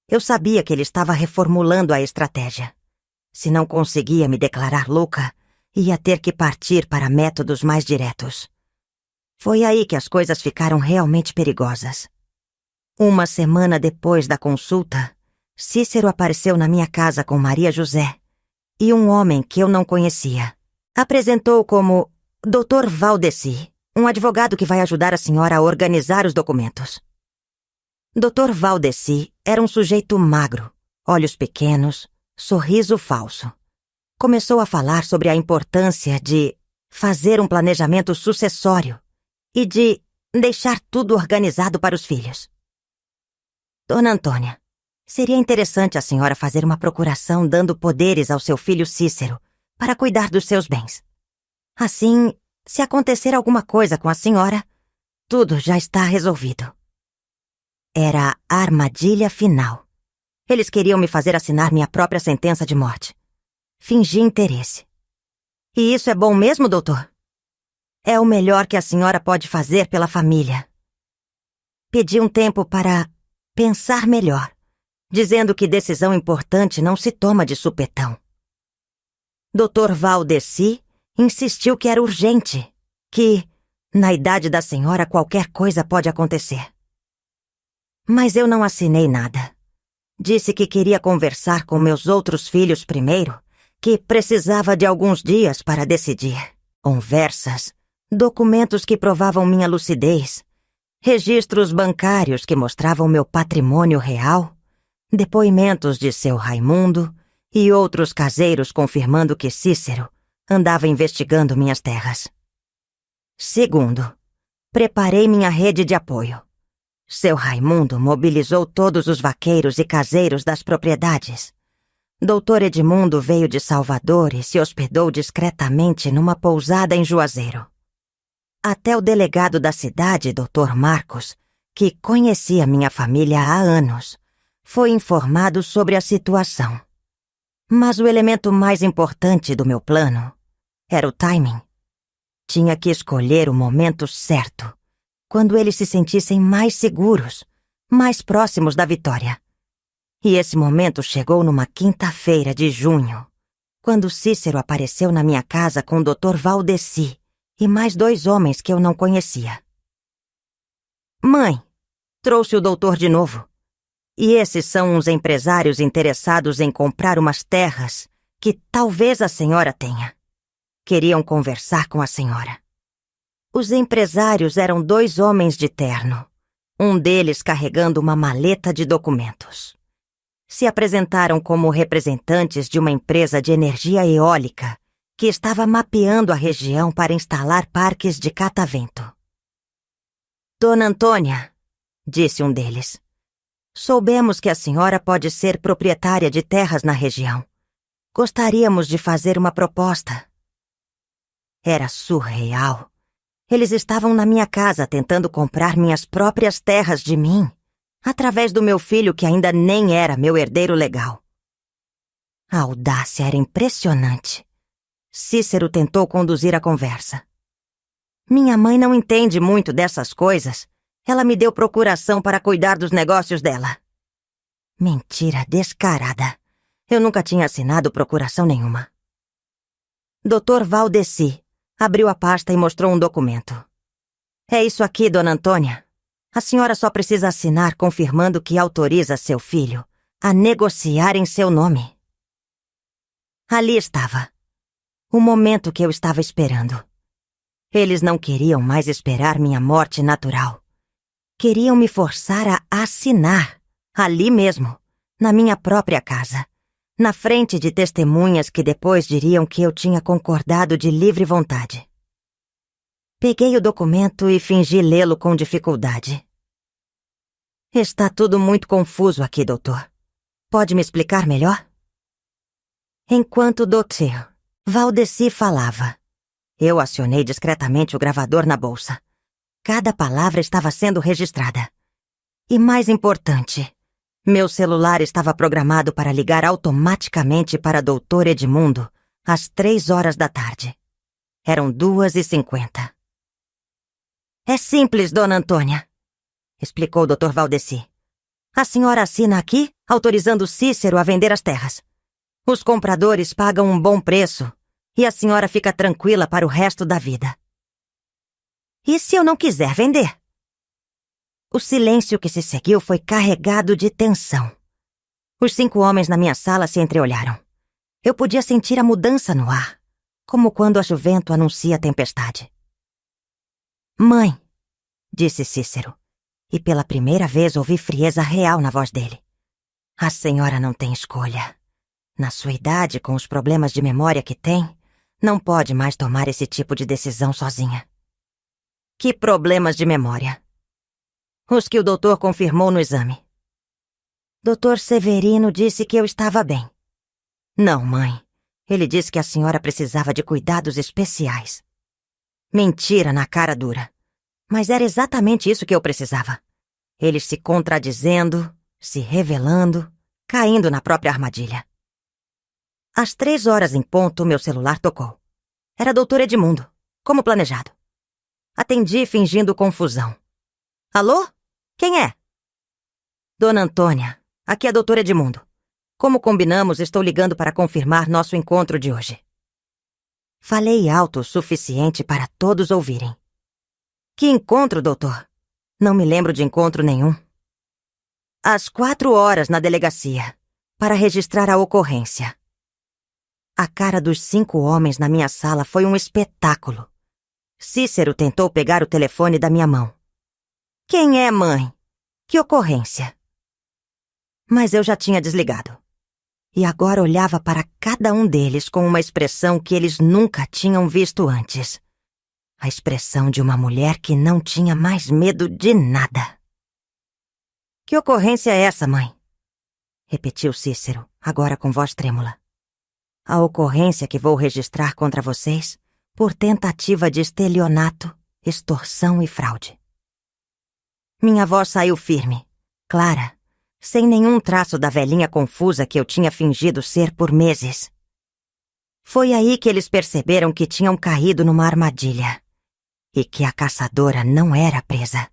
Eu sabia que ele estava reformulando a estratégia. Se não conseguia me declarar louca, ia ter que partir para métodos mais diretos. Foi aí que as coisas ficaram realmente perigosas. Uma semana depois da consulta, Cícero apareceu na minha casa com Maria José e um homem que eu não conhecia. Apresentou como Dr. Valdeci, um advogado que vai ajudar a senhora a organizar os documentos. Dr. Valdeci era um sujeito magro, olhos pequenos, sorriso falso. Começou a falar sobre a importância de fazer um planejamento sucessório e de deixar tudo organizado para os filhos. Dona Antônia, seria interessante a senhora fazer uma procuração dando poderes ao seu filho Cícero para cuidar dos seus bens. Assim, se acontecer alguma coisa com a senhora, tudo já está resolvido. Era a armadilha final. Eles queriam me fazer assinar minha própria sentença de morte. Fingi interesse. E isso é bom mesmo, doutor? É o melhor que a senhora pode fazer pela família. Pedi um tempo para pensar melhor, dizendo que decisão importante não se toma de supetão. Dr. Valdeci insistiu que era urgente, que, na idade da senhora, qualquer coisa pode acontecer. Mas eu não assinei nada. Disse que queria conversar com meus outros filhos primeiro, que precisava de alguns dias para decidir. Conversas, documentos que provavam minha lucidez, registros bancários que mostravam meu patrimônio real, depoimentos de seu Raimundo e outros caseiros confirmando que Cícero andava investigando minhas terras. Segundo, preparei minha rede de apoio. Seu Raimundo mobilizou todos os vaqueiros e caseiros das propriedades. Dr. Edmundo veio de Salvador e se hospedou discretamente numa pousada em Juazeiro. Até o delegado da cidade, Dr. Marcos, que conhecia minha família há anos, foi informado sobre a situação. Mas o elemento mais importante do meu plano era o timing. Tinha que escolher o momento certo, quando eles se sentissem mais seguros, mais próximos da vitória. E esse momento chegou numa quinta-feira de junho, quando Cícero apareceu na minha casa com o Dr. Valdeci e mais 2 homens que eu não conhecia. Mãe, trouxe o doutor de novo. E esses são uns empresários interessados em comprar umas terras que talvez a senhora tenha. Queriam conversar com a senhora. Os empresários eram 2 homens de terno, um deles carregando uma maleta de documentos. Se apresentaram como representantes de uma empresa de energia eólica que estava mapeando a região para instalar parques de catavento. Dona Antônia, disse um deles, soubemos que a senhora pode ser proprietária de terras na região. Gostaríamos de fazer uma proposta. Era surreal. Eles estavam na minha casa tentando comprar minhas próprias terras de mim, através do meu filho que ainda nem era meu herdeiro legal. A audácia era impressionante. Cícero tentou conduzir a conversa. Minha mãe não entende muito dessas coisas. Ela me deu procuração para cuidar dos negócios dela. Mentira descarada. Eu nunca tinha assinado procuração nenhuma. Dr. Valdeci abriu a pasta e mostrou um documento. É isso aqui, Dona Antônia. A senhora só precisa assinar confirmando que autoriza seu filho a negociar em seu nome. Ali estava. O momento que eu estava esperando. Eles não queriam mais esperar minha morte natural. Queriam me forçar a assinar, ali mesmo, na minha própria casa, na frente de testemunhas que depois diriam que eu tinha concordado de livre vontade. Peguei o documento e fingi lê-lo com dificuldade. Está tudo muito confuso aqui, doutor. Pode me explicar melhor? Enquanto o Dr. Valdeci falava, eu acionei discretamente o gravador na bolsa. Cada palavra estava sendo registrada. E mais importante, meu celular estava programado para ligar automaticamente para Dr. Edmundo às 3 horas da tarde. Eram 2h50. É simples, Dona Antônia, explicou o Dr. Valdeci. A senhora assina aqui, autorizando Cícero a vender as terras. Os compradores pagam um bom preço e a senhora fica tranquila para o resto da vida. E se eu não quiser vender? O silêncio que se seguiu foi carregado de tensão. Os 5 homens na minha sala se entreolharam. Eu podia sentir a mudança no ar, como quando a juvento anuncia a tempestade. Mãe, disse Cícero, e pela primeira vez ouvi frieza real na voz dele. A senhora não tem escolha. Na sua idade, com os problemas de memória que tem, não pode mais tomar esse tipo de decisão sozinha. Que problemas de memória? Os que o doutor confirmou no exame. Dr. Severino disse que eu estava bem. Não, mãe. Ele disse que a senhora precisava de cuidados especiais. Mentira na cara dura. Mas era exatamente isso que eu precisava. Eles se contradizendo, se revelando, caindo na própria armadilha. Às 3 horas em ponto, meu celular tocou. Era Dr. Edmundo, como planejado. Atendi fingindo confusão. Alô? Quem é? Dona Antônia, aqui é Dr. Edmundo. Como combinamos, estou ligando para confirmar nosso encontro de hoje. Falei alto o suficiente para todos ouvirem. Que encontro, doutor? Não me lembro de encontro nenhum. Às 4 horas na delegacia, para registrar a ocorrência. A cara dos 5 homens na minha sala foi um espetáculo. Cícero tentou pegar o telefone da minha mão. Quem é, mãe? Que ocorrência? Mas eu já tinha desligado. E agora olhava para cada um deles com uma expressão que eles nunca tinham visto antes. A expressão de uma mulher que não tinha mais medo de nada. Que ocorrência é essa, mãe? Repetiu Cícero, agora com voz trêmula. A ocorrência que vou registrar contra vocês por tentativa de estelionato, extorsão e fraude. Minha voz saiu firme, clara, sem nenhum traço da velhinha confusa que eu tinha fingido ser por meses. Foi aí que eles perceberam que tinham caído numa armadilha e que a caçadora não era presa.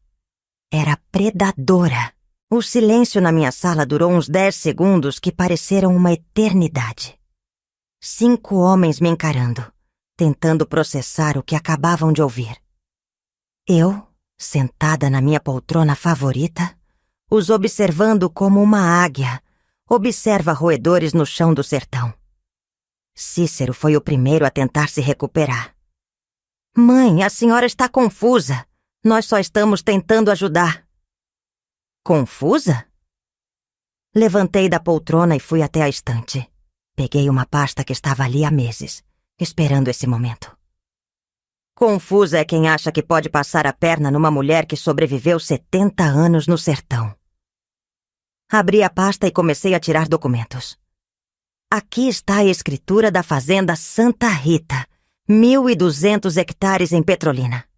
Era predadora. O silêncio na minha sala durou uns 10 segundos que pareceram uma eternidade. 5 homens me encarando, tentando processar o que acabavam de ouvir. Eu, sentada na minha poltrona favorita, os observando como uma águia observa roedores no chão do sertão. Cícero foi o primeiro a tentar se recuperar. Mãe, a senhora está confusa. Nós só estamos tentando ajudar. Confusa? Levantei da poltrona e fui até a estante. Peguei uma pasta que estava ali há meses, esperando esse momento. Confusa é quem acha que pode passar a perna numa mulher que sobreviveu 70 anos no sertão. Abri a pasta e comecei a tirar documentos. Aqui está a escritura da fazenda Santa Rita, 1.200 hectares em Petrolina.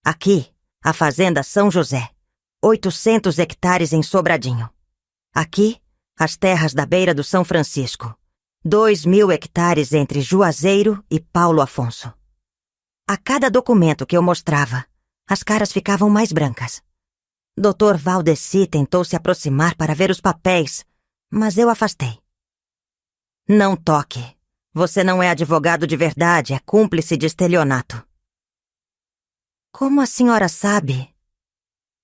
Aqui, a fazenda São José, 800 hectares em Sobradinho. Aqui, as terras da beira do São Francisco, 2.000 hectares entre Juazeiro e Paulo Afonso. A cada documento que eu mostrava, as caras ficavam mais brancas. Dr. Valdeci tentou se aproximar para ver os papéis, mas eu afastei. Não toque. Você não é advogado de verdade, é cúmplice de estelionato. Como a senhora sabe?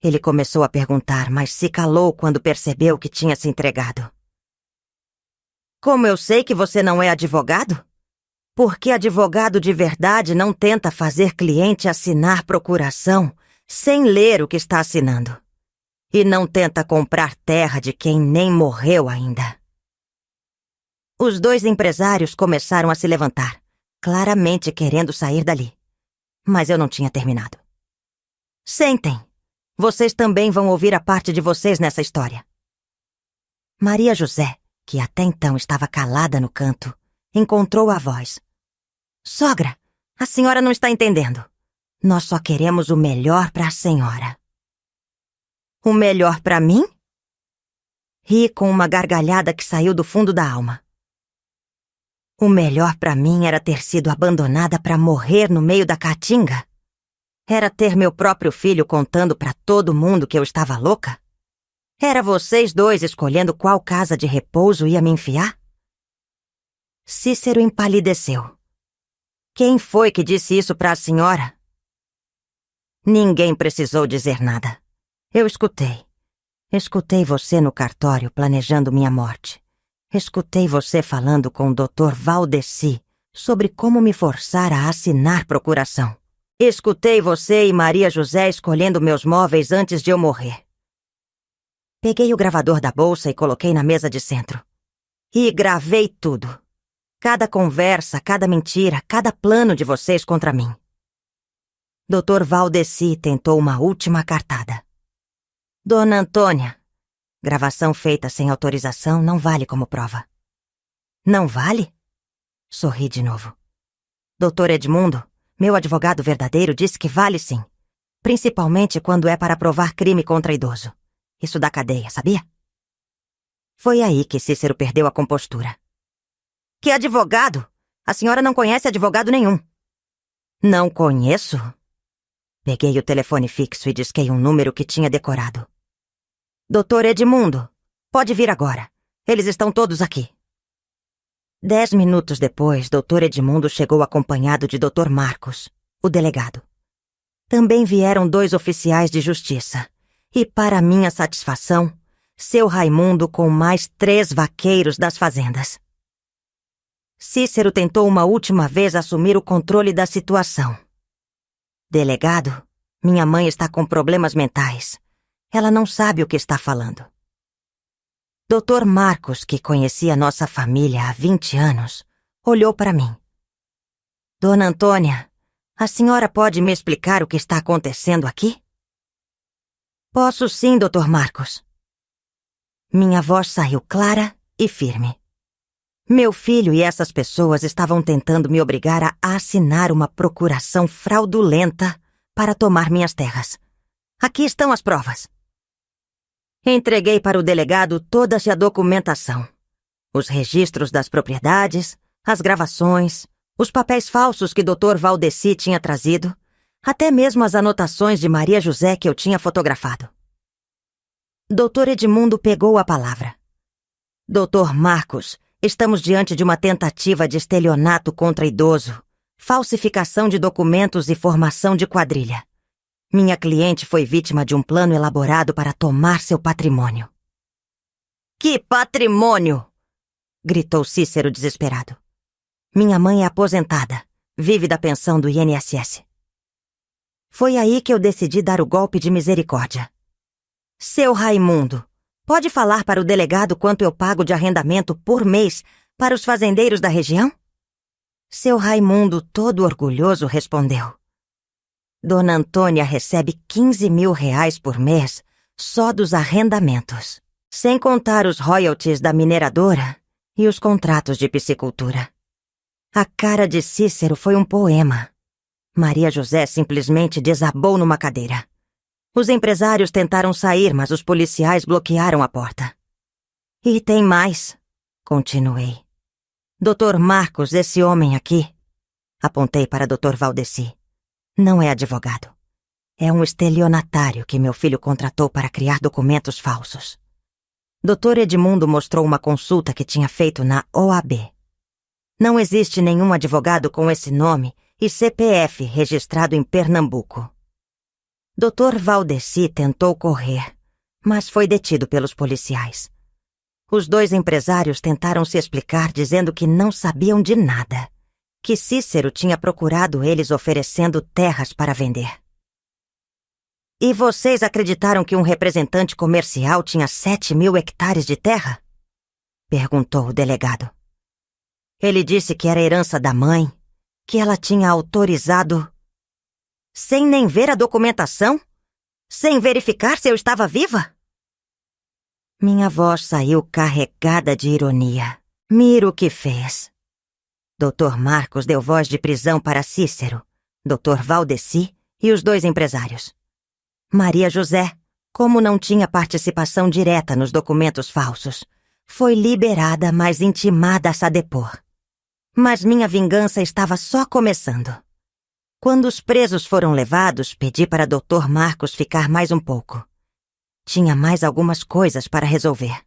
Ele começou a perguntar, mas se calou quando percebeu que tinha se entregado. Como eu sei que você não é advogado? Porque advogado de verdade não tenta fazer cliente assinar procuração sem ler o que está assinando. E não tenta comprar terra de quem nem morreu ainda. Os 2 empresários começaram a se levantar, claramente querendo sair dali. Mas eu não tinha terminado. Sentem. Vocês também vão ouvir a parte de vocês nessa história. Maria José, que até então estava calada no canto, encontrou a voz. Sogra, a senhora não está entendendo. Nós só queremos o melhor para a senhora. O melhor para mim? Ri com uma gargalhada que saiu do fundo da alma. O melhor para mim era ter sido abandonada para morrer no meio da caatinga? Era ter meu próprio filho contando para todo mundo que eu estava louca? Era vocês 2 escolhendo qual casa de repouso ia me enfiar? Cícero empalideceu. Quem foi que disse isso para a senhora? Ninguém precisou dizer nada. Eu escutei. Escutei você no cartório planejando minha morte. Escutei você falando com o Dr. Valdeci sobre como me forçar a assinar procuração. Escutei você e Maria José escolhendo meus móveis antes de eu morrer. Peguei o gravador da bolsa e coloquei na mesa de centro. E gravei tudo. Cada conversa, cada mentira, cada plano de vocês contra mim. Dr. Valdeci tentou uma última cartada. Dona Antônia, gravação feita sem autorização não vale como prova. Não vale? Sorri de novo. Dr. Edmundo, meu advogado verdadeiro, disse que vale sim. Principalmente quando é para provar crime contra idoso. Isso dá cadeia, sabia? Foi aí que Cícero perdeu a compostura. Que advogado? A senhora não conhece advogado nenhum. Não conheço? Peguei o telefone fixo e disquei um número que tinha decorado. Doutor Edmundo, pode vir agora. Eles estão todos aqui. 10 minutos depois, Dr. Edmundo chegou acompanhado de Dr. Marcos, o delegado. Também vieram 2 oficiais de justiça. E, para minha satisfação, seu Raimundo com mais 3 vaqueiros das fazendas. Cícero tentou uma última vez assumir o controle da situação. Delegado, minha mãe está com problemas mentais. Ela não sabe o que está falando. Dr. Marcos, que conhecia nossa família há 20 anos, olhou para mim. Dona Antônia, a senhora pode me explicar o que está acontecendo aqui? Posso sim, Dr. Marcos. Minha voz saiu clara e firme. Meu filho e essas pessoas estavam tentando me obrigar a assinar uma procuração fraudulenta para tomar minhas terras. Aqui estão as provas. Entreguei para o delegado toda a documentação. Os registros das propriedades, as gravações, os papéis falsos que Dr. Valdeci tinha trazido, até mesmo as anotações de Maria José que eu tinha fotografado. Dr. Edmundo pegou a palavra. Dr. Marcos, Estamos diante de uma tentativa de estelionato contra idoso, falsificação de documentos e formação de quadrilha. Minha cliente foi vítima de um plano elaborado para tomar seu patrimônio. Que patrimônio! Gritou Cícero desesperado. Minha mãe é aposentada, vive da pensão do INSS. Foi aí que eu decidi dar o golpe de misericórdia. Seu Raimundo, pode falar para o delegado quanto eu pago de arrendamento por mês para os fazendeiros da região? Seu Raimundo, todo orgulhoso, respondeu. Dona Antônia recebe 15 mil reais por mês só dos arrendamentos, sem contar os royalties da mineradora e os contratos de piscicultura. A cara de Cícero foi um poema. Maria José simplesmente desabou numa cadeira. Os empresários tentaram sair, mas os policiais bloquearam a porta. E tem mais, continuei. Dr. Marcos, esse homem aqui, apontei para Dr. Valdeci, não é advogado. É um estelionatário que meu filho contratou para criar documentos falsos. Dr. Edmundo mostrou uma consulta que tinha feito na OAB. Não existe nenhum advogado com esse nome e CPF registrado em Pernambuco. Dr. Valdeci tentou correr, mas foi detido pelos policiais. Os dois empresários tentaram se explicar dizendo que não sabiam de nada, que Cícero tinha procurado eles oferecendo terras para vender. E vocês acreditaram que um representante comercial tinha 7 mil hectares de terra? Perguntou o delegado. Ele disse que era herança da mãe, que ela tinha autorizado... Sem nem ver a documentação? Sem verificar se eu estava viva? Minha voz saiu carregada de ironia. Mira o que fez. Dr. Marcos deu voz de prisão para Cícero, Dr. Valdeci e os dois empresários. Maria José, como não tinha participação direta nos documentos falsos, foi liberada, mas intimada a se depor. Mas minha vingança estava só começando. Quando os presos foram levados, pedi para Dr. Marcos ficar mais um pouco. Tinha mais algumas coisas para resolver.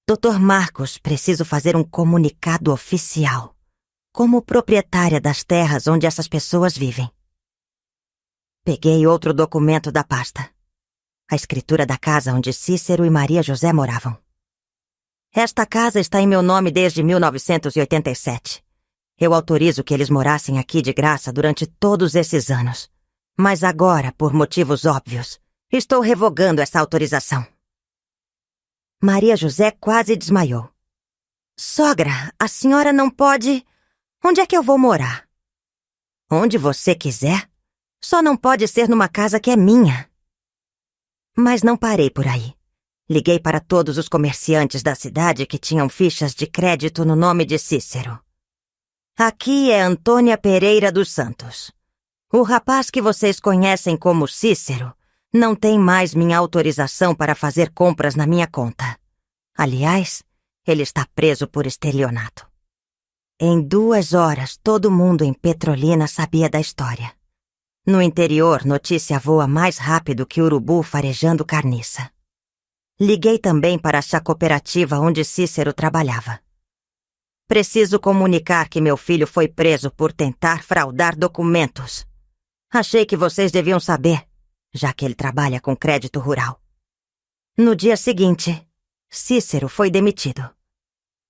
Dr. Marcos, preciso fazer um comunicado oficial, como proprietária das terras onde essas pessoas vivem. Peguei outro documento da pasta. A escritura da casa onde Cícero e Maria José moravam. Esta casa está em meu nome desde 1987. Eu autorizo que eles morassem aqui de graça durante todos esses anos. Mas agora, por motivos óbvios, estou revogando essa autorização. Maria José quase desmaiou. Sogra, a senhora não pode... Onde é que eu vou morar? Onde você quiser. Só não pode ser numa casa que é minha. Mas não parei por aí. Liguei para todos os comerciantes da cidade que tinham fichas de crédito no nome de Cícero. Aqui é Antônia Pereira dos Santos. O rapaz que vocês conhecem como Cícero não tem mais minha autorização para fazer compras na minha conta. Aliás, ele está preso por estelionato. Em 2 horas, todo mundo em Petrolina sabia da história. No interior, notícia voa mais rápido que urubu farejando carniça. Liguei também para a cooperativa onde Cícero trabalhava. Preciso comunicar que meu filho foi preso por tentar fraudar documentos. Achei que vocês deviam saber, já que ele trabalha com crédito rural. No dia seguinte, Cícero foi demitido.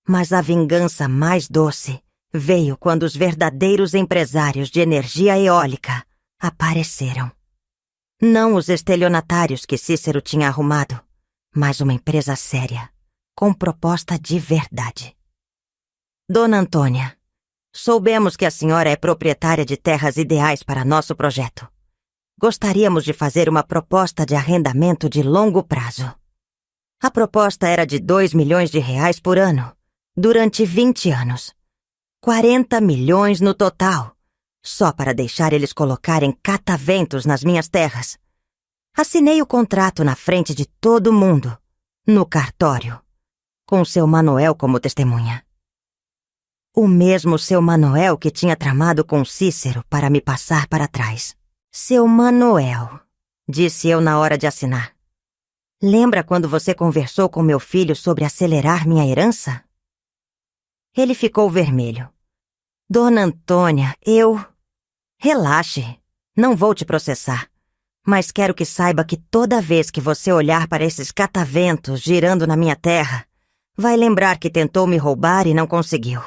Mas a vingança mais doce veio quando os verdadeiros empresários de energia eólica apareceram. Não os estelionatários que Cícero tinha arrumado, mas uma empresa séria, com proposta de verdade. Dona Antônia, soubemos que a senhora é proprietária de terras ideais para nosso projeto. Gostaríamos de fazer uma proposta de arrendamento de longo prazo. A proposta era de 2 milhões de reais por ano, durante 20 anos. 40 milhões no total, só para deixar eles colocarem cataventos nas minhas terras. Assinei o contrato na frente de todo mundo, no cartório, com seu Manoel como testemunha. O mesmo seu Manoel que tinha tramado com Cícero para me passar para trás. Seu Manoel, disse eu na hora de assinar. Lembra quando você conversou com meu filho sobre acelerar minha herança? Ele ficou vermelho. Dona Antônia, Relaxe, não vou te processar. Mas quero que saiba que toda vez que você olhar para esses cataventos girando na minha terra, vai lembrar que tentou me roubar e não conseguiu.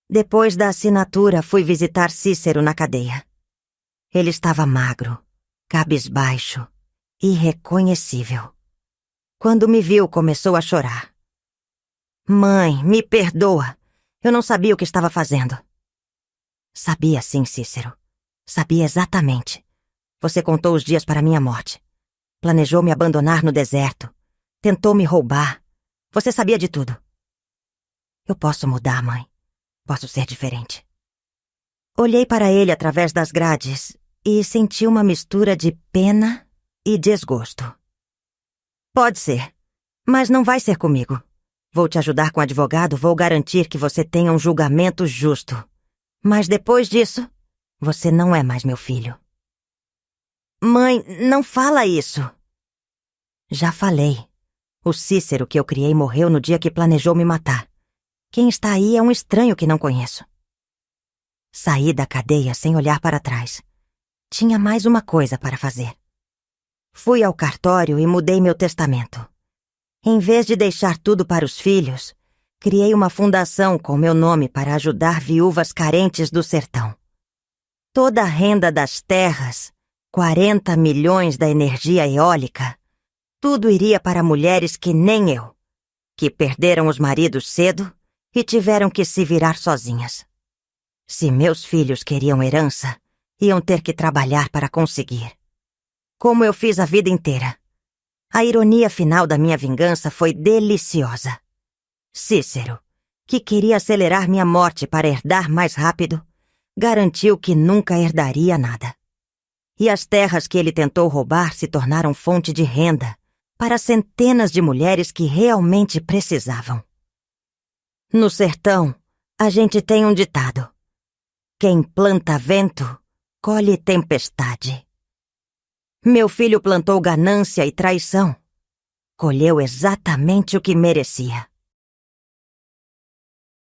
Depois da assinatura, fui visitar Cícero na cadeia. Ele estava magro, cabisbaixo, irreconhecível. Quando me viu, começou a chorar. Mãe, me perdoa. Eu não sabia o que estava fazendo. Sabia sim, Cícero. Sabia exatamente. Você contou os dias para minha morte. Planejou me abandonar no deserto. Tentou me roubar. Você sabia de tudo. Eu posso mudar, mãe. Posso ser diferente. Olhei para ele através das grades e senti uma mistura de pena e desgosto. Pode ser, mas não vai ser comigo. Vou te ajudar com o advogado, vou garantir que você tenha um julgamento justo. Mas depois disso, você não é mais meu filho. Mãe, não fala isso. Já falei. O Cícero que eu criei morreu no dia que planejou me matar. Quem está aí é um estranho que não conheço. Saí da cadeia sem olhar para trás. Tinha mais uma coisa para fazer. Fui ao cartório e mudei meu testamento. Em vez de deixar tudo para os filhos, criei uma fundação com meu nome para ajudar viúvas carentes do sertão. Toda a renda das terras, 40 milhões da energia eólica, tudo iria para mulheres que nem eu, que perderam os maridos cedo e tiveram que se virar sozinhas. Se meus filhos queriam herança, iam ter que trabalhar para conseguir. Como eu fiz a vida inteira. A ironia final da minha vingança foi deliciosa. Cícero, que queria acelerar minha morte para herdar mais rápido, garantiu que nunca herdaria nada. E as terras que ele tentou roubar se tornaram fonte de renda para centenas de mulheres que realmente precisavam. No sertão, a gente tem um ditado: quem planta vento, colhe tempestade. Meu filho plantou ganância e traição. Colheu exatamente o que merecia.